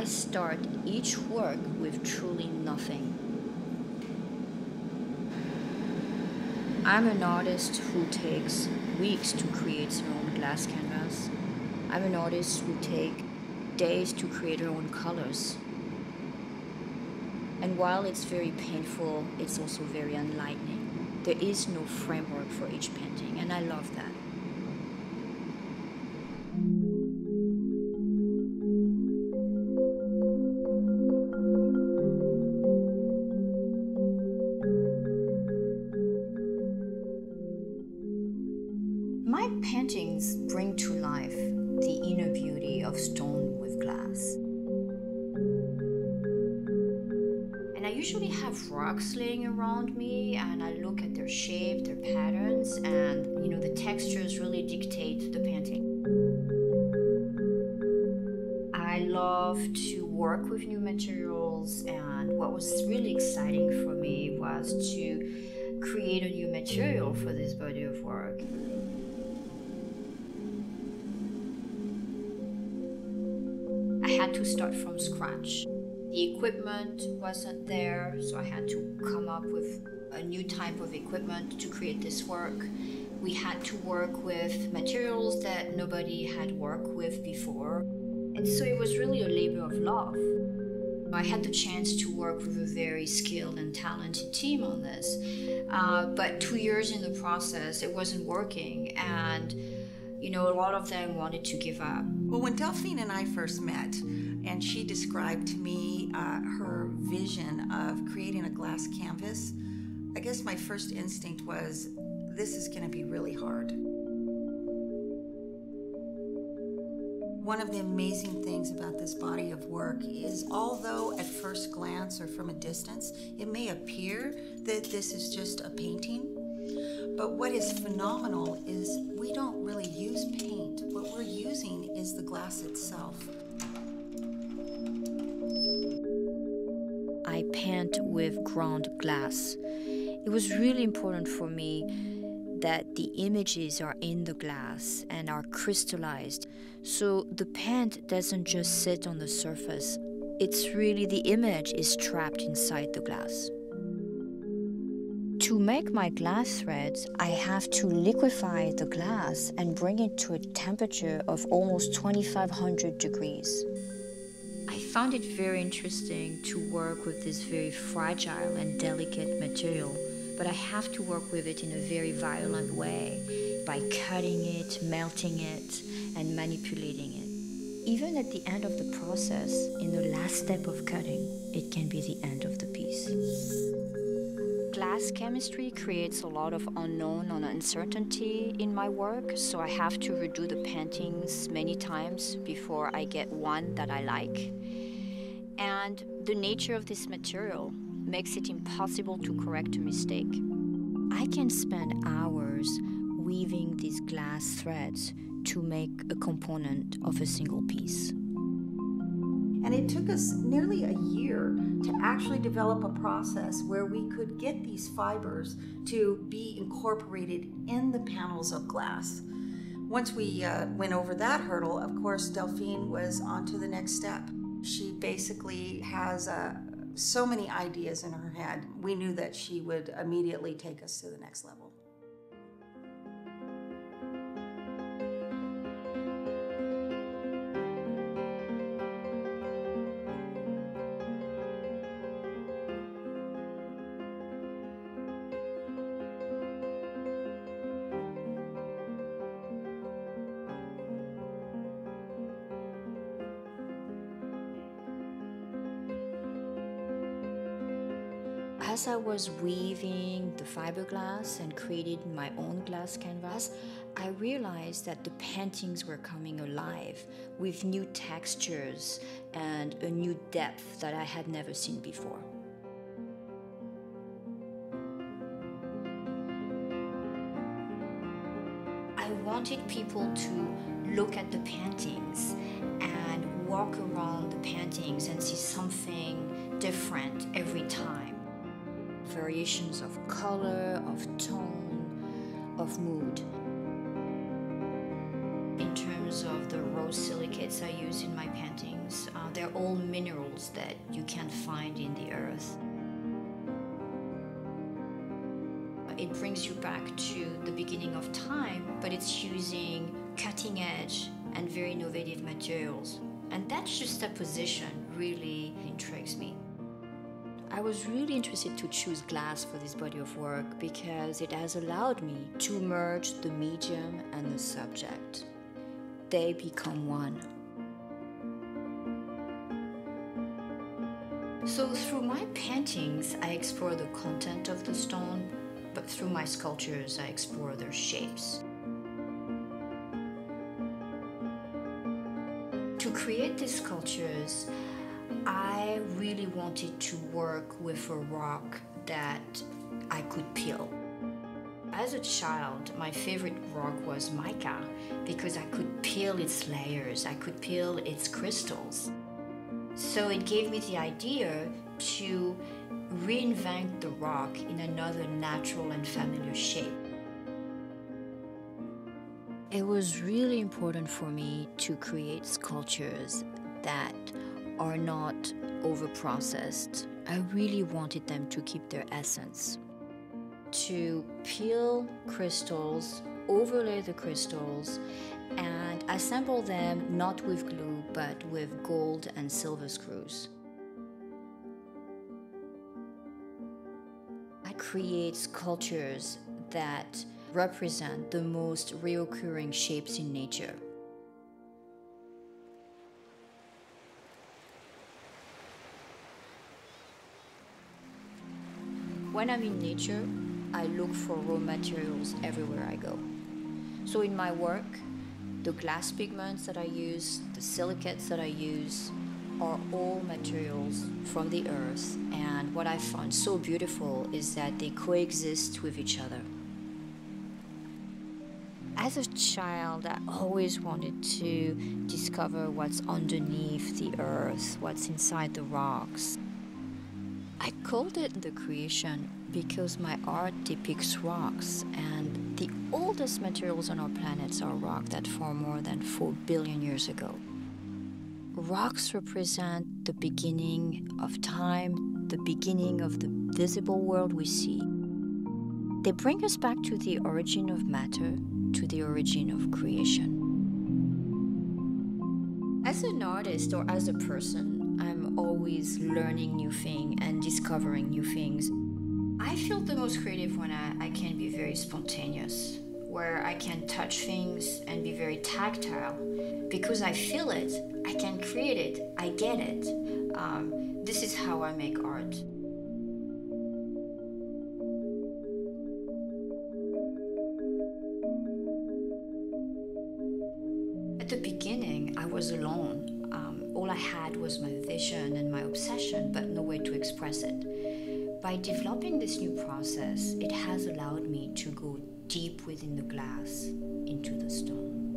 I start each work with truly nothing. I'm an artist who takes weeks to create her own glass canvas. I'm an artist who takes days to create her own colors. And while it's very painful, it's also very enlightening. There is no framework for each painting, and I love that. My paintings bring to life the inner beauty of stone with glass. And I usually have rocks laying around me, and I look at their shape, their patterns, and the textures really dictate the painting. I love to work with new materials, and what was really exciting for me was to create a new material for this body of work. I had to start from scratch. The equipment wasn't there, so I had to come up with a new type of equipment to create this work. We had to work with materials that nobody had worked with before. And so it was really a labor of love. I had the chance to work with a very skilled and talented team on this. But 2 years in the process, it wasn't working. And a lot of them wanted to give up. Well, when Delphine and I first met, and she described to me her vision of creating a glass canvas, I guess my first instinct was, this is going to be really hard. One of the amazing things about this body of work is, although at first glance or from a distance, it may appear that this is just a painting, but what is phenomenal is we don't really use paint. What we're using is the glass itself. I paint with ground glass. It was really important for me that the images are in the glass and are crystallized. So the paint doesn't just sit on the surface. It's really the image is trapped inside the glass. To make my glass threads, I have to liquefy the glass and bring it to a temperature of almost 2500 degrees. I found it very interesting to work with this very fragile and delicate material, but I have to work with it in a very violent way by cutting it, melting it, and manipulating it. Even at the end of the process, in the last step of cutting, it can be the end of the piece. Glass chemistry creates a lot of unknown and uncertainty in my work, so I have to redo the paintings many times before I get one that I like. And the nature of this material makes it impossible to correct a mistake. I can spend hours weaving these glass threads to make a component of a single piece. And it took us nearly a year to actually develop a process where we could get these fibers to be incorporated in the panels of glass. Once we went over that hurdle, of course, Delphine was on to the next step. She basically has so many ideas in her head. We knew that she would immediately take us to the next level. As I was weaving the fiberglass and created my own glass canvas, I realized that the paintings were coming alive with new textures and a new depth that I had never seen before. I wanted people to look at the paintings and walk around the paintings and see something different every time. Variations of color, of tone, of mood. In terms of the rose silicate silicates I use in my paintings. They're all minerals that you can find in the earth. It brings you back to the beginning of time, but it's using cutting edge and very innovative materials. And that juxtaposition really intrigues me. I was really interested to choose glass for this body of work because it has allowed me to merge the medium and the subject. They become one. So through my paintings, I explore the content of the stone, but through my sculptures, I explore their shapes. To create these sculptures, I really wanted to work with a rock that I could peel. As a child, my favorite rock was mica because I could peel its layers, I could peel its crystals. So it gave me the idea to reinvent the rock in another natural and familiar shape. It was really important for me to create sculptures that are not over-processed. I really wanted them to keep their essence. To peel crystals, overlay the crystals, and assemble them not with glue, but with gold and silver screws. I create sculptures that represent the most recurring shapes in nature. When I'm in nature, I look for raw materials everywhere I go. So in my work, the glass pigments that I use, the silicates that I use, are all materials from the earth, and what I find so beautiful is that they coexist with each other. As a child, I always wanted to discover what's underneath the earth, what's inside the rocks. I called it the creation because my art depicts rocks, and the oldest materials on our planet are rock that formed more than 4 billion years ago. Rocks represent the beginning of time, the beginning of the visible world we see. They bring us back to the origin of matter, to the origin of creation. As an artist or as a person, I'm always learning new things and discovering new things. I feel the most creative when I can be very spontaneous, where I can touch things and be very tactile. Because I feel it, I can create it, I get it. This is how I make art. At the beginning, I was alone. All I had was my vision and my obsession, but no way to express it. By developing this new process, it has allowed me to go deep within the glass, into the stone.